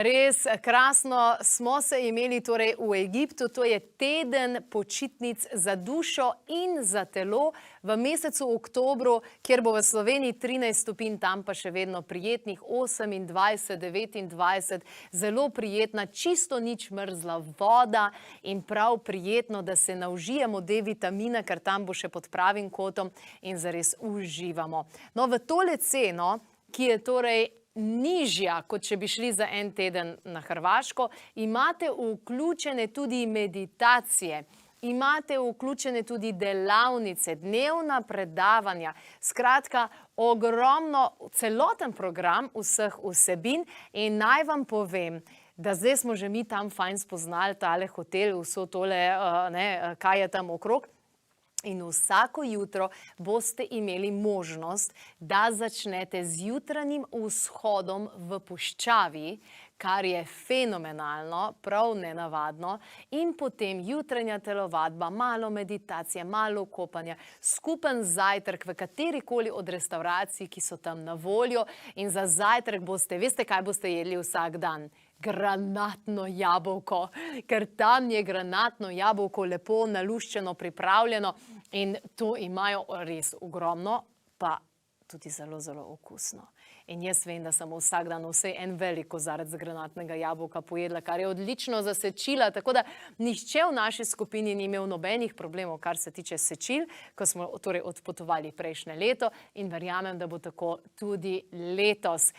Res krasno smo se imeli torej v Egiptu, to je teden počitnic za dušo in za telo v mesecu oktobru, kjer bo v Sloveniji 13 stopinj, tam pa še vedno prijetnih 28, 29, zelo prijetna, čisto nič mrzla voda in prav prijetno, da se naužijemo D-vitamina, ker tam bo še pod pravim kotom in zares uživamo. No, v tole ceno, ki je torej nižja, kot če bi šli za en teden na Hrvaško, imate vključene tudi meditacije, imate vključene tudi delavnice, dnevna predavanja, skratka, ogromno, celoten program vseh vsebin in naj vam povem, da zdaj smo že mi tam fajn spoznali tale hotel, vso tole, kaj je tam okrog. In vsako jutro boste imeli možnost, da začnete z jutranjim vzhodom v puščavi, kar je fenomenalno, prav nenavadno, in potem jutranja telovadba, malo meditacije, malo kopanja, skupen zajtrk v katerikoli od restavracij, ki so tam na voljo, in za zajtrk boste, veste, kaj boste jedli vsak dan? Granatno jabolko, ker tam je granatno jabolko lepo naluščeno, pripravljeno in to imajo res ogromno, pa tudi zelo, zelo okusno. In jaz vem, da sem vsak dan vsaj en velik kozarec granatnega jabolka pojedla, kar je odlično za sečila, tako da nihče v naši skupini ni imel nobenih problemov, kar se tiče sečil, ko smo torej odpotovali prejšnje leto in verjamem, da bo tako tudi letos.